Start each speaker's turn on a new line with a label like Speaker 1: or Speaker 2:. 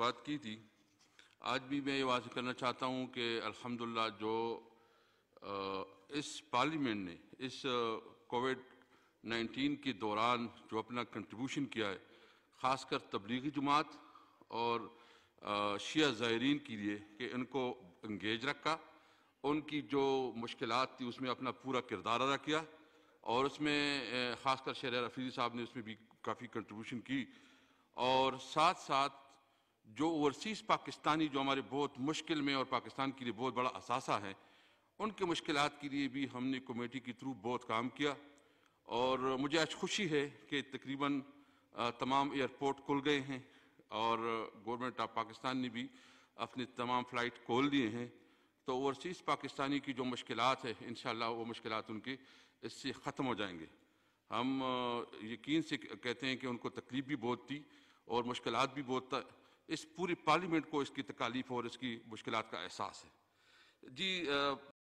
Speaker 1: بات کی تھی، آج بھی میں یہ واضح کرنا چاہتا ہوں کہ الحمدللہ جو اس پارلیمنٹ نے اس کووڈ-19 کے دوران جو اپنا کنٹریبیوشن کیا ہے، خاص کر تبلیغی جماعت اور شیعہ زائرین کے لیے کہ ان کو انگیج رکھا، ان کی جو مشکلات تھی اس میں اپنا پورا کردار ادا کیا، اور اس میں خاص کر شہریار افریدی صاحب نے اس میں بھی کافی کنٹریبیوشن کی، اور ساتھ ساتھ جو اوورسیز پاکستانی جو ہمارے بہت مشکل میں اور پاکستان کے لیے بہت بڑا اثاثہ ہے، ان کے مشکلات کے لیے بھی ہم نے کمیٹی کے تھرو بہت کام کیا، اور مجھے آج خوشی ہے کہ تقریباً تمام ایئرپورٹ کھل گئے ہیں اور گورنمنٹ آف پاکستان نے بھی اپنے تمام فلائٹ کھول دیے ہیں، تو اوورسیز پاکستانی کی جو مشکلات ہیں انشاءاللہ وہ مشکلات ان کے اس سے ختم ہو جائیں گے۔ ہم یقین سے کہتے ہیں کہ ان کو تکلیف بھی بہت تھی اور مشکلات بھی بہت تھا، اس پوری پارلیمنٹ کو اس کی تکالیف اور اس کی مشکلات کا احساس ہے۔ جی